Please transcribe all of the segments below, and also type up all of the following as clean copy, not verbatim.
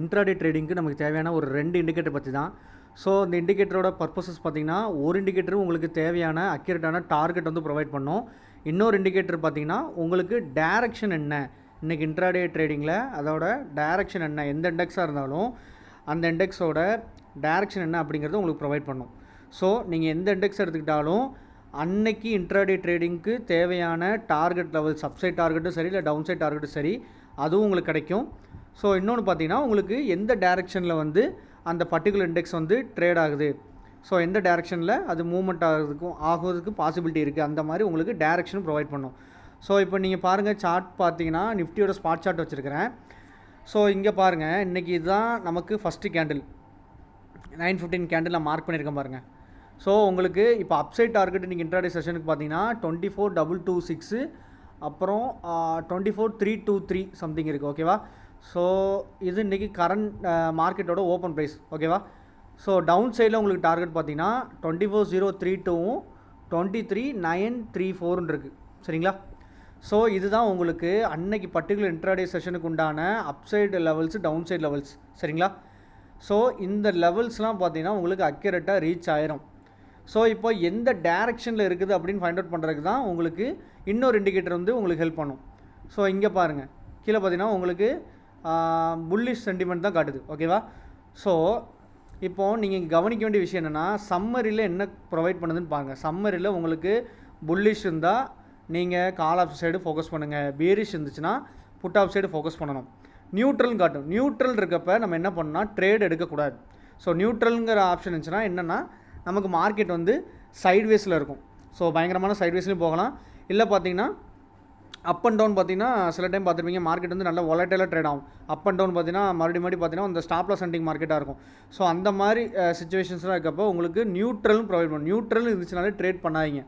Intraday ட்ரேடிங்க்கு நமக்கு தேவையான ஒரு 2 இண்டிகேட்டர் பற்றி தான். ஸோ இந்த இண்டிகேட்டரோட பர்பஸஸ் பார்த்திங்கன்னா, ஒரு இண்டிகேட்டர் உங்களுக்கு தேவையான அக்யூரேட்டான டார்கெட் வந்து ப்ரொவைட் பண்ணும். இன்னொரு இண்டிகேட்டர் பார்த்திங்கன்னா, உங்களுக்கு டைரக்ஷன் என்ன, இன்றைக்கி இன்ட்ராடே ட்ரேடிங்கில் அதோட டைரக்ஷன் என்ன, எந்த இண்டெக்ஸாக இருந்தாலும் அந்த இண்டெக்ஸோட டைரக்ஷன் என்ன அப்படிங்கிறது உங்களுக்கு ப்ரொவைட் பண்ணும். ஸோ நீங்கள் எந்த இண்டெக்ஸ் எடுத்துக்கிட்டாலும் அன்னைக்கு இன்ட்ராடே ட்ரேடிங்க்கு தேவையான டார்கெட் லெவல்ஸ், அப்சைட் டார்கெட்டும் சரி இல்லை டவுன் சைட் டார்கெட்டும் சரி, அதுவும் உங்களுக்கு கிடைக்கும். ஸோ இன்னொன்று பார்த்தீங்கன்னா, உங்களுக்கு எந்த டைரெக்ஷனில் வந்து அந்த பர்டிகுலர் இண்டெக்ஸ் வந்து ட்ரேட் ஆகுது, ஸோ எந்த டைரெக்ஷனில் அது மூவ்மெண்ட் ஆகிறதுக்கு பாசிபிலிட்டி இருக்குது, அந்த மாதிரி உங்களுக்கு டைரெக்ஷன் ப்ரொவைட் பண்ணும். ஸோ இப்போ நீங்கள் பாருங்கள், சார்ட் பார்த்தீங்கன்னா நிஃப்டியோட ஸ்பாட் சார்ட் வச்சுருக்கிறேன். ஸோ இங்கே பாருங்கள், இன்றைக்கி இதுதான் நமக்கு ஃபஸ்ட்டு கேண்டில் 9:15 கேண்டில் நான் மார்க் பண்ணியிருக்கேன் பாருங்கள். ஸோ உங்களுக்கு இப்போ அப்சைட் டார்கெட் இன்றைக்கி இன்ட்ராடே செஷனுக்கு பார்த்தீங்கன்னா 24,226 அப்புறம் 24,323 சம்திங் இருக்குது. ஓகேவா? ஸோ இது இன்றைக்கி கரண்ட் மார்க்கெட்டோட ஓப்பன் ப்ரைஸ். ஓகேவா? ஸோ டவுன் சைடில் உங்களுக்கு டார்கெட் பார்த்தீங்கன்னா 24,032வும் 23,934 இருக்குது. சரிங்களா? ஸோ இதுதான் உங்களுக்கு அன்னைக்கு பர்டிகுலர் இன்ட்ராடே செஷனுக்கு உண்டான upside levels, down side levels. சரிங்களா? ஸோ இந்த லெவல்ஸ்லாம் பார்த்தீங்கன்னா உங்களுக்கு அக்யூரேட்டாக ரீச் ஆயிரும். ஸோ இப்போ எந்த டைரெக்ஷனில் இருக்குது அப்படின்னு ஃபைண்ட் அவுட் பண்ணுறதுக்கு தான் உங்களுக்கு இன்னொரு இண்டிகேட்டர் வந்து உங்களுக்கு ஹெல்ப் பண்ணும். ஸோ இங்கே பாருங்கள், கீழே பார்த்தீங்கன்னா உங்களுக்கு புல்லிஷ் சென்டிமெண்ட் தான் காட்டுது. ஓகேவா? ஸோ இப்போது நீங்கள் கவனிக்க வேண்டிய விஷயம் என்னென்னா, சம்மரியில் என்ன ப்ரொவைட் பண்ணுதுன்னு பாருங்கள். சம்மரியில் உங்களுக்கு புல்லிஷ் இருந்தால் நீங்கள் கால் ஆஃப் சைடு ஃபோக்கஸ் பண்ணுங்கள், பேரிஷ் இருந்துச்சுன்னா புட் ஆஃப் சைடு ஃபோக்கஸ் பண்ணணும். நியூட்ரல்னு காட்டும். நியூட்ரல் இருக்கப்போ நம்ம என்ன பண்ணணும்னா ட்ரேட் எடுக்கக்கூடாது. ஸோ நியூட்ரலுங்கிற ஆப்ஷன் இருந்துச்சுன்னா என்னென்னா, நமக்கு மார்க்கெட் வந்து சைட்வேஸில் இருக்கும். ஸோ பயங்கரமான சைட்வேஸ்லையும் போகலாம். இல்லை பார்த்தீங்கன்னா அப் அண்ட் டவுன் பார்த்தீங்கன்னா சில டைம் பார்த்துருப்பீங்க, மார்க்கெட் வந்து நல்லா வாலடைலாக ட்ரேட் ஆகும். அப் அண்ட் டவுன் பார்த்தீங்கன்னா மறுபடியும் பார்த்தீங்கன்னா அந்த ஸ்டாப் லாஸ் ஹண்டிங் மார்க்கெட்டாக இருக்கும். ஸோ அந்த மாதிரி சிச்சுவேஷன்ஸ்லாம் இருக்கப்போ உங்களுக்கு நியூட்ரலும் ப்ரொவைட் பண்ணும். நியூட்ரல் இருந்துச்சுனாலே ட்ரேட் பண்ணாதீங்க.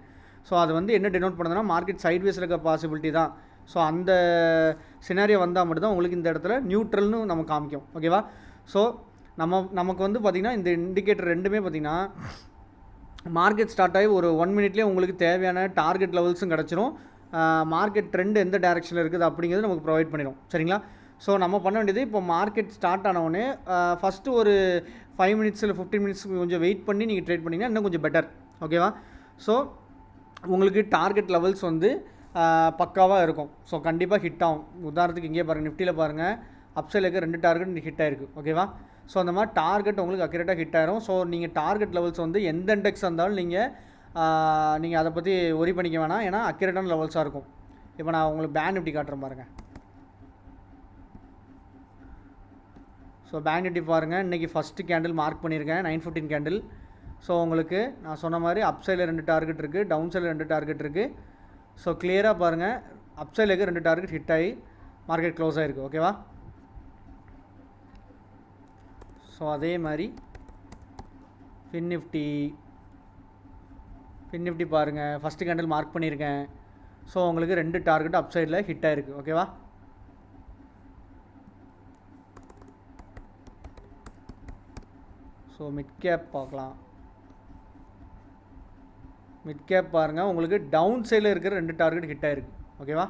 ஸோ அது வந்து என்ன டினோட் பண்ணுதுன்னா, மார்க்கெட் சைட்வேஸில் இருக்க பாசிபிலிட்டி தான். ஸோ அந்த சினாரியோ வந்தால் மட்டும்தான் உங்களுக்கு இந்த இடத்துல நியூட்ரல்னு நம்ம காமிக்கும். ஓகேவா? ஸோ நமக்கு வந்து பார்த்திங்கன்னா இந்த இண்டிகேட்டர் ரெண்டுமே பார்த்திங்கன்னா மார்க்கெட் ஸ்டார்ட் ஆகி ஒரு 1 மினிட்லேயே உங்களுக்கு தேவையான டார்கெட் லெவல்ஸும் கிடச்சிரும். மார்க்கெட் ட்ரெண்ட் எந்த டைரெக்ஷனில் இருக்குது அப்படிங்கிறது நமக்கு ப்ரொவைட் பண்ணிடும். சரிங்களா? ஸோ நம்ம பண்ண வேண்டியது, இப்போ மார்க்கெட் ஸ்டார்ட் ஆனவுடனே ஃபஸ்ட்டு ஒரு 5 மினிட்ஸ் இல்லை 15 மினிட்ஸ் கொஞ்சம் வெயிட் பண்ணி நீங்கள் ட்ரேட் பண்ணிங்கன்னா இன்னும் கொஞ்சம் பெட்டர். ஓகேவா? ஸோ உங்களுக்கு டார்கெட் லெவல்ஸ் வந்து பக்காவாக இருக்கும். ஸோ கண்டிப்பாக ஹிட் ஆகும். உதாரணத்துக்கு இங்கே பாருங்கள், நிஃப்டியில் பாருங்கள், அப்சைடில் இருக்க 2 டார்கெட் ஹிட் ஆகிருக்கு. ஓகேவா? ஸோ அந்த மாதிரி டார்கெட் உங்களுக்கு அக்யூரேட்டாக ஹிட் ஆயிரும். ஸோ நீங்கள் டார்கெட் லெவல்ஸ் வந்து எந்த இண்டெக்ஸ் இருந்தாலும் நீங்கள் அதை பற்றி ஒரி பண்ணிக்க வேணாம். ஏன்னா அக்யூரேட்டான லெவல்ஸாக இருக்கும். இப்போ நான் உங்களுக்கு பேங்க் நிஃப்டி காட்டுறேன் பாருங்கள். ஸோ பேங்க் நிஃப்டி பாருங்கள், இன்றைக்கி ஃபஸ்ட்டு கேண்டில் மார்க் பண்ணியிருக்கேன் 9:15 கேண்டில். ஸோ உங்களுக்கு நான் சொன்ன மாதிரி அப் சைடில் 2 டார்கெட் இருக்குது, டவுன் சைடில் 2 டார்கெட் இருக்குது. ஸோ கிளியராக பாருங்கள், அப் சைடில் இருக்க 2 டார்கெட் ஹிட் ஆகி மார்க்கெட் க்ளோஸ் ஆகிருக்கு. ஓகேவா? ஸோ அதே மாதிரி ஃபின் நிஃப்டி பாருங்கள், ஃபஸ்ட்டு கேண்டில் மார்க் பண்ணியிருக்கேன். ஸோ உங்களுக்கு 2 டார்கெட் அப் சைடில் ஹிட் ஆகிருக்கு. ஓகேவா? ஸோ மிட் கேப் பார்க்கலாம். மிட் கேப் பாருங்கள், உங்களுக்கு டவுன் சைடில் இருக்கிற 2 டார்கெட் ஹிட் ஆகிருக்கு. ஓகேவா?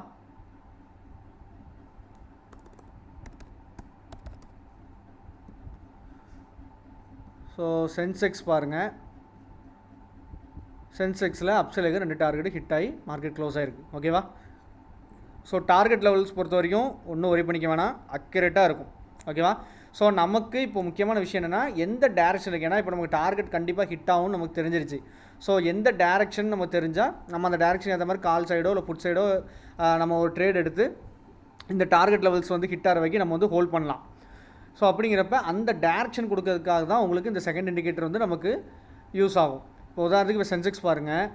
ஸோ சென்செக்ஸ் பாருங்கள், சென்செக்ஸில் அப்சைடில் இருக்க 2 டார்கெட் ஹிட் ஆகி மார்க்கெட் க்ளோஸ் ஆகிருக்கு. ஓகேவா? ஸோ டார்கெட் லெவல்ஸ் பொறுத்த வரைக்கும் ஒன்றும் ஒரி பண்ணிக்க வேணாம், அக்யூரேட்டாக இருக்கும். ஓகேவா? ஸோ நமக்கு இப்போ முக்கியமான விஷயம் என்னென்னா, எந்த டேரெக்ஷன் இருக்குது. ஏன்னா இப்போ நமக்கு டார்கெட் கண்டிப்பாக ஹிட் ஆகும்னு நமக்கு தெரிஞ்சிருச்சு. ஸோ எந்த டேரெக்ஷன் நம்ம தெரிஞ்சால் நம்ம அந்த டேரெக்ஷன் ஏற்ற மாதிரி கால் சைடோ இல்லை புட் சைடோ நம்ம ஒரு ட்ரேட் எடுத்து இந்த டார்கெட் லெவல்ஸ் வந்து ஹிட் ஆகிற வரைக்கும் நம்ம வந்து ஹோல்ட் பண்ணலாம். ஸோ அப்படிங்கிறப்ப அந்த டேரெக்ஷன் கொடுக்கறதுக்காக தான் உங்களுக்கு இந்த செகண்ட் இண்டிகேட்டர் வந்து நமக்கு யூஸ் ஆகும். இப்போ உதாரணத்துக்கு இப்போ சென்செக்ஸ் பாருங்கள்,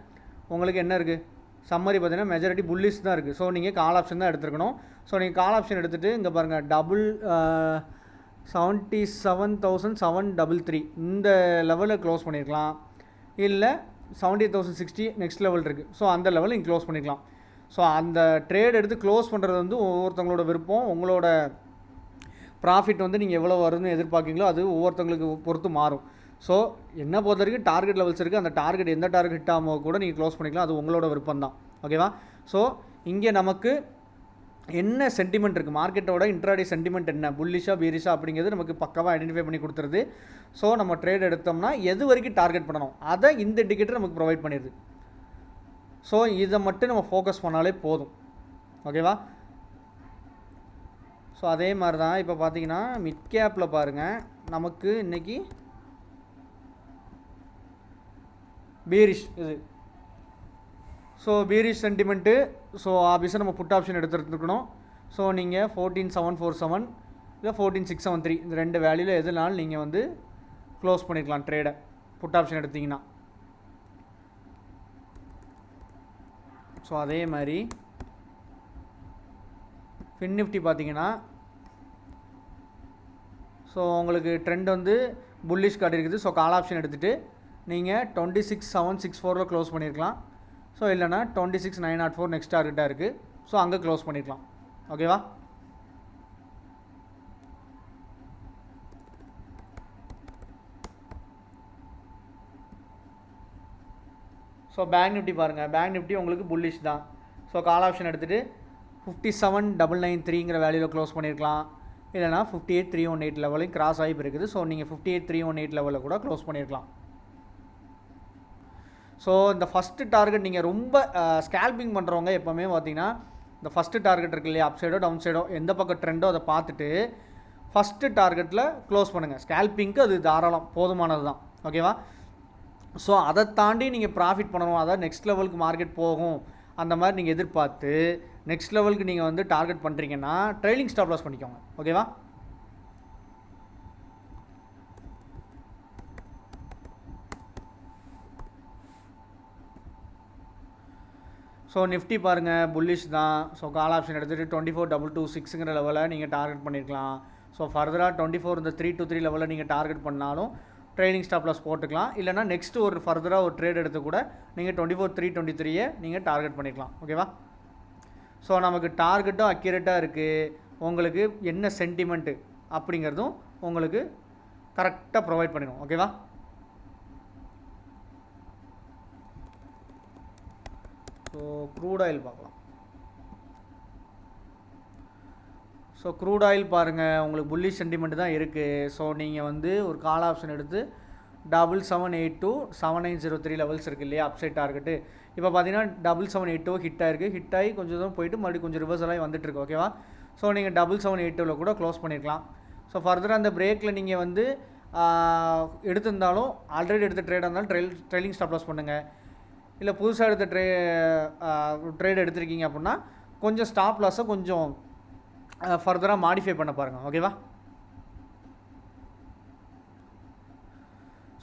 உங்களுக்கு என்ன இருக்குது, சம்மரி பார்த்தீங்கன்னா மெஜாரிட்டி புல்லிஷ் தான் இருக்குது. ஸோ நீங்கள் கால் ஆப்ஷன் தான் எடுத்துருக்கணும். ஸோ நீங்கள் கால் ஆப்ஷன் எடுத்துகிட்டு இங்கே பாருங்கள், 77,733 இந்த லெவலில் க்ளோஸ் பண்ணியிருக்கலாம். இல்லை 70,060 நெக்ஸ்ட் லெவல் இருக்குது. ஸோ அந்த லெவலில் நீங்கள் க்ளோஸ் பண்ணிக்கலாம். ஸோ அந்த ட்ரேட் எடுத்து க்ளோஸ் பண்ணுறது வந்து ஒவ்வொருத்தவங்களோட விருப்பம். உங்களோட ப்ராஃபிட் வந்து நீங்கள் எவ்வளோ வரும்னு எதிர்பார்க்கீங்களோ அது ஒவ்வொருத்தவங்களுக்கு பொறுத்து மாறும். ஸோ என்ன பொறுத்த வரைக்கும் டார்கெட் லெவல்ஸ் இருக்குது. அந்த டார்கெட் எந்த டார்கெட் ஹிட் ஆகாமல் கூட நீங்கள் க்ளோஸ் பண்ணிக்கலாம். அது உங்களோட விருப்பம் தான். ஓகேவா? ஸோ இங்கே நமக்கு என்ன சென்டிமெண்ட் இருக்குது, மார்க்கெட்டோட இன்ட்ராடே சென்டிமெண்ட் என்ன, புல்லிஷா பீரிஷா அப்படிங்கிறது நமக்கு பக்காவாக ஐடென்டிஃபை பண்ணி கொடுத்துருது. ஸோ நம்ம ட்ரேட் எடுத்தோம்னா எது வரைக்கும் டார்கெட் பண்ணணும் அதை இந்த இண்டிகேட்டர் நமக்கு ப்ரொவைட் பண்ணிடுது. ஸோ இதை மட்டும் நம்ம ஃபோக்கஸ் பண்ணாலே போதும். ஓகேவா? ஸோ அதே மாதிரி தான் இப்போ பார்த்தீங்கன்னா மிட் கேப்பில் பாருங்கள், நமக்கு இன்றைக்கி பீரிஷ் இது. So பீரிஷ் sentiment. ஸோ ஆப்வியஸாக நம்ம புட் ஆப்ஷன் எடுத்துருக்கணும். ஸோ நீங்கள் 14747 இல்லை 14673 இந்த ரெண்டு வேல்யூவில் எதுனாலும் நீங்கள் வந்து க்ளோஸ் பண்ணிக்கலாம் ட்ரேடை, புட் ஆப்ஷன் எடுத்திங்கன்னா. ஸோ அதே மாதிரி ஃபின் நிஃப்டி பார்த்தீங்கன்னா, ஸோ உங்களுக்கு ட்ரெண்ட் வந்து புல்லிஷ் காட்டியிருக்குது. ஸோ கால் ஆப்ஷன் எடுத்துகிட்டு நீங்கள் 26764 க்ளோஸ் பண்ணியிருக்கலாம். ஸோ இல்லைனா 26904 நெக்ஸ்ட் டார்கெட்டாக இருக்குது. ஸோ அங்கே க்ளோஸ் பண்ணிக்கலாம். ஓகேவா? ஸோ பேங்க் நிஃப்டி பாருங்கள், பேங்க் நிஃப்டி உங்களுக்கு புல்லிஷ் தான். ஸோ கால் ஆப்ஷன் எடுத்துகிட்டு 57993ங்கிற வேல்யூவில் க்ளோஸ் பண்ணியிருக்கலாம். இல்லைனா 58318 லெவலையும் கிராஸ் ஆகி இருக்குது. ஸோ நீங்கள் 58318 லெவலில் கூட க்ளோஸ் பண்ணியிருக்கலாம். ஸோ இந்த ஃபஸ்ட்டு டார்கெட் நீங்கள் ரொம்ப ஸ்கேல்பிங் பண்ணுறவங்க எப்போவுமே பார்த்தீங்கன்னா இந்த ஃபஸ்ட்டு டார்கெட் இருக்கு இல்லையா, அப் சைடோ டவுன் சைடோ எந்த பக்கம் ட்ரெண்டோ அதை பார்த்துட்டு ஃபஸ்ட்டு டார்கெட்டில் க்ளோஸ் பண்ணுங்கள். ஸ்கேல்பிங்க்கு அது தாராளம் போதுமானது தான். ஓகேவா? ஸோ அதை தாண்டி நீங்கள் ப்ராஃபிட் பண்ணணும், அதாவது நெக்ஸ்ட் லெவலுக்கு மார்க்கெட் போகும் அந்த மாதிரி நீங்கள் எதிர்பார்த்து நெக்ஸ்ட் லெவலுக்கு நீங்கள் வந்து டார்கெட் பண்ணுறீங்கன்னா ட்ரைலிங் ஸ்டாப் லாஸ் பண்ணிக்கோங்க. ஓகேவா? ஸோ நிஃப்டி பாருங்கள் புல்லிஷ் தான். ஸோ கால் ஆப்ஷன் எடுத்துகிட்டு 24226ங்கிற லெவலில் நீங்கள் டார்கெட் பண்ணியிருக்கலாம். ஸோ ஃபர்தராக 24 இந்த 323 லெவலில் நீங்கள் டார்கெட் பண்ணாலும் ட்ரைலிங் ஸ்டாப் லாஸ் போட்டுக்கலாம். இல்லைனா நெக்ஸ்ட்டு ஒரு ஃபர்தராக ஒரு ட்ரேட் எடுத்து கூட நீங்கள் 24323 நீங்கள் டார்கெட் பண்ணிக்கலாம். ஓகேவா? ஸோ நமக்கு டார்கெட்டும் அக்யூரேட்டாக இருக்குது, உங்களுக்கு என்ன சென்டிமெண்ட்டு அப்படிங்கிறதும் உங்களுக்கு கரெக்டாக ப்ரொவைட் பண்ணிடும். ஓகேவா? ஸோ க்ரூட் ஆயில் பார்க்கலாம். ஸோ க்ரூட் ஆயில் பாருங்கள், உங்களுக்கு புல்லிஷ் சென்டிமெண்ட் தான் இருக்குது. ஸோ நீங்கள் வந்து ஒரு கால் ஆப்ஷன் எடுத்து 7782 7903 லெவல்ஸ் இருக்குது இல்லையா, அப்சைட் டார்கெட்டு. இப்போ பார்த்தீங்கன்னா 7782 ஹிட் ஆகிருக்கு. ஹிட் ஆகி கொஞ்சம் தூரம் போயிட்டு மறுபடியும் கொஞ்சம் ரிவர்சல் ஆகி வந்துட்டுருக்கு. ஓகேவா? ஸோ நீங்கள் 7782 கூட க்ளோஸ் பண்ணியிருக்கலாம். ஸோ ஃபர்தராக அந்த பிரேக்கில் நீங்கள் வந்து எடுத்திருந்தாலும் ஆல்ரெடி எடுத்த ட்ரேடாக இருந்தாலும் ட்ரெயிலிங் ஸ்டாப் லாஸ் பண்ணுங்கள். இல்லை புதுசாக எடுத்த ட்ரேட் எடுத்திருக்கீங்க அப்படின்னா கொஞ்சம் ஸ்டாப் லாஸை கொஞ்சம் ஃபர்தராக மாடிஃபை பண்ண பாருங்கள். ஓகேவா?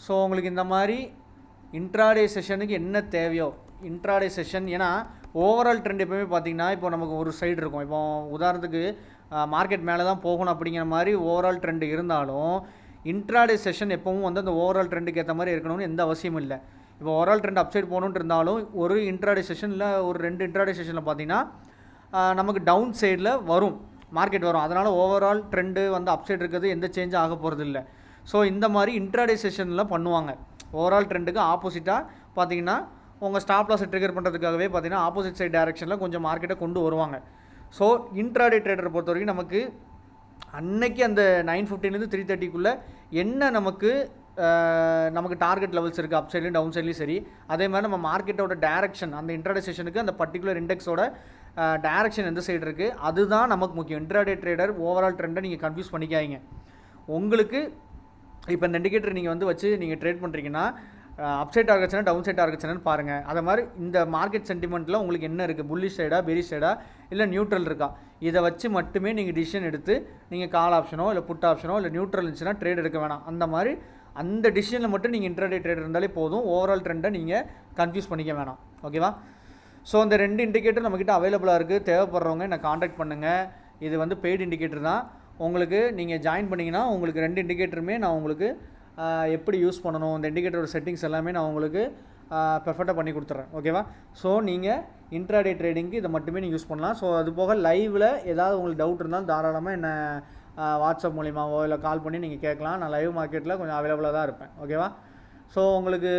ஸோ உங்களுக்கு இந்த மாதிரி இன்ட்ராடே செஷனுக்கு என்ன தேவையோ இன்ட்ராடே செஷன், ஏன்னா ஓவரால் ட்ரெண்ட் எப்போவுமே பார்த்திங்கன்னா இப்போ நமக்கு ஒரு சைடு இருக்கும். இப்போ உதாரணத்துக்கு மார்க்கெட் மேலே தான் போகணும் அப்படிங்கிற மாதிரி ஓவரால் ட்ரெண்டு இருந்தாலும் இன்ட்ராடே செஷன் எப்பவும் வந்து அந்த ஓவரால் ட்ரெண்டுக்கு ஏற்ற மாதிரி இருக்கணும்னு எந்த அவசியமும் இல்லை. இப்போ ஓவரால் ட்ரெண்ட் அப்சைட் போகணுன்ட்டு இருந்தாலும் ஒரு இன்ட்ராடே செஷனில் ஒரு 2 இன்ட்ராடே செஷனில் பார்த்திங்கன்னா நமக்கு டவுன் சைடில் வரும், மார்க்கெட் வரும். அதனால் ஓவரால் ட்ரெண்டு வந்து அப்சைட் இருக்கிறது எந்த சேஞ்சும் ஆக போகிறது இல்லை. ஸோ இந்த மாதிரி இன்ட்ராடே செஷனில் பண்ணுவாங்க. ஓவரால் ட்ரெண்டுக்கு ஆப்போசிட்டாக பார்த்தீங்கன்னா உங்கள் ஸ்டாப் லாஸை ட்ரிகர் பண்ணுறதுக்காகவே பார்த்தீங்கன்னா ஆப்போசிட் சைட் டைரெக்ஷனில் கொஞ்சம் மார்க்கெட்டை கொண்டு வருவாங்க. ஸோ இன்ட்ராடே ட்ரேடரை பொறுத்த வரைக்கும் நமக்கு அன்னைக்கு அந்த 9:15 3:30க்குள்ளே என்ன நமக்கு டார்கெட் லெவல்ஸ் இருக்குது, அப் சைட்லையும் டவுன் சைட்லையும் சரி. அதே மாதிரி நம்ம மார்க்கெட்டோட டேரெக்ஷன் அந்த இன்ட்ராடே செஷனுக்கு அந்த பர்டிகுலர் இண்டெக்ஸோட டேரெக்ஷன் எந்த சைடு இருக்குது அதுதான் நமக்கு முக்கியம். இன்ட்ராடே ட்ரேடர் ஓவரால் ட்ரெண்டை நீங்கள் கன்ஃபியூஸ் பண்ணிக்காதீங்க. உங்களுக்கு இப்போ இந்த இண்டிகேட்டர் நீங்கள் வந்து வச்சு நீங்கள் ட்ரேட் பண்ணுறீங்கன்னா அப்சைட் டார்கெட்ஸ்னா டவுன் சைட் டார்கெட்ஸ்னு பாருங்கள். அதை மாதிரி இந்த மார்க்கெட் சென்டிமெண்ட்டில் உங்களுக்கு என்ன இருக்குது, புல்லிஷ் சைடா பெரிஷ் சைடா இல்லை நியூட்ரல் இருக்கா, இதை வச்சு மட்டுமே நீங்கள் டிசிஷன் எடுத்து நீங்கள் கால் ஆப்ஷனோ இல்லை புட் ஆப்ஷனோ இல்லை நியூட்ரல் இருந்துச்சுன்னா ட்ரேட் எடுக்க வேணாம். அந்த மாதிரி அந்த டிசிஷனில் மட்டும் நீங்கள் இன்ட்ராடே ட்ரேடர் இருந்தாலே போதும், ஓவரால் ட்ரெண்டை நீங்கள் கன்ஃபியூஸ் பண்ணிக்க வேணாம். ஓகேவா? ஸோ இந்த 2 இண்டிகேட்டர் நம்மக்கிட்ட அவைலபிளாக இருக்குது. தேவைப்படுறவங்க என்னை காண்டாக்ட் பண்ணுங்கள். இது வந்து பெய்டு இண்டிகேட்டர் தான். உங்களுக்கு நீங்கள் ஜாயின் பண்ணிங்கன்னா உங்களுக்கு 2 இண்டிகேட்டருமே நான் உங்களுக்கு எப்படி யூஸ் பண்ணணும், இந்த இண்டிகேட்டரோட செட்டிங்ஸ் எல்லாமே நான் உங்களுக்கு பெர்ஃபெக்டாக பண்ணி கொடுத்துட்றேன். ஓகேவா? ஸோ நீங்கள் இன்ட்ராடே ட்ரேடிங்க்கு இதை மட்டுமே நீங்கள் யூஸ் பண்ணலாம். ஸோ அது போக லைவில் ஏதாவது உங்களுக்கு டவுட் இருந்தாலும் தாராளமாக என்ன வாட்ஸ்அப் மூலிமாவோ இல்லை கால் பண்ணி நீங்கள் கேட்கலாம். நான் லைவ் மார்க்கெட்டில் கொஞ்சம் அவைலபிளாக தான் இருப்பேன். ஓகேவா? ஸோ உங்களுக்கு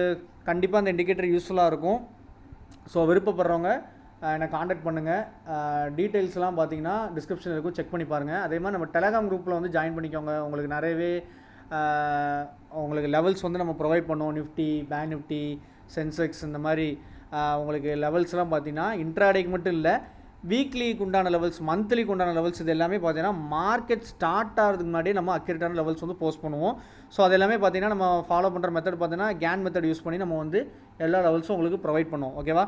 கண்டிப்பாக அந்த இண்டிகேட்டர் யூஸ்ஃபுல்லாக இருக்கும். ஸோ விருப்பப்படுறவங்க என்னை காண்டாக்ட் பண்ணுங்கள். டீட்டெயில்ஸ்லாம் பார்த்தீங்கன்னா டிஸ்கிரிப்ஷனில் இருக்கும், செக் பண்ணி பாருங்கள். அதே மாதிரி நம்ம டெலகிராம் குரூப்பில் வந்து ஜாயின் பண்ணிக்கோங்க. உங்களுக்கு நிறையவே உங்களுக்கு லெவல்ஸ் வந்து நம்ம ப்ரொவைட் பண்ணுவோம். நிஃப்டி, பேங்க் நிஃப்டி, சென்செக்ஸ் இந்த மாதிரி உங்களுக்கு லெவல்ஸ்லாம் பார்த்தீங்கன்னா இன்ட்ராடேக்கு மட்டும் இல்லை, வீக்லிக்கு உண்டான லெவல்ஸ், மந்த்லிக்கு உண்டான லெவல்ஸ், இது எல்லாமே பார்த்தீங்கன்னா மார்க்கெட் ஸ்டார்ட் ஆகிறதுக்கு முன்னாடியே நம்ம அக்யூரேட்டான லெவல்ஸ் வந்து போஸ்ட் பண்ணுவோம். ஸோ அது எல்லாமே பார்த்தீங்கன்னா நம்ம ஃபாலோ பண்ணுற மெத்தட் பார்த்தீங்கன்னா கேன் மெத்தட் யூஸ் பண்ணி நம்ம வந்து எல்லா லெவல்ஸும் உங்களுக்கு ப்ரொவைட் பண்ணுவோம். ஓகேவா?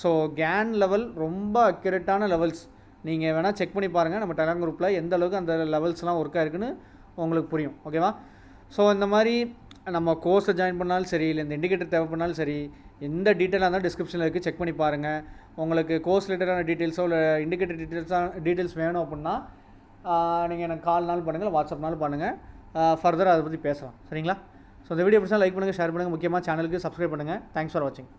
ஸோ கேன் லெவல் ரொம்ப அக்யூரேட்டான லெவல்ஸ். நீங்கள் வேணால் செக் பண்ணி பாருங்கள் நம்ம டெலகிராம் குரூப்பில் எந்த அளவுக்கு அந்த லெவல்ஸ்லாம் ஒர்க்காக இருக்குன்னு உங்களுக்கு புரியும். ஓகேவா? ஸோ இந்த மாதிரி நம்ம கோர்ஸை ஜாயின் பண்ணாலும் சரி, இல்லை இந்த இண்டிகேட்டர் தேவைப்படனாலும் சரி, எந்த டீட்டெயிலாக இருந்தாலும் டிஸ்கிரிப்ஷனில் இருக்குது, செக் பண்ணி பாருங்கள். உங்களுக்கு கோர்ஸ் ரிலேட்டடான டீட்டெயில்ஸோ இல்லை இண்டிகேட்டர் டீட்டெயில்ஸ் வேணும் அப்படின்னா நீங்கள் எனக்கு கால்னாலும் பண்ணுங்கள், வாட்ஸ்அப்னாலும் பண்ணுங்கள். ஃபர்தராக அதை பற்றி பேசலாம். சரிங்களா? ஸோ இந்த வீடியோ பிடிச்சா லைக் பண்ணுங்கள், ஷேர் பண்ணுங்கள். முக்கியமாக சேனலுக்கு சப்ஸ்கிரைப் பண்ணுங்கள். தேங்க்ஸ் ஃபார் வாட்சிங்.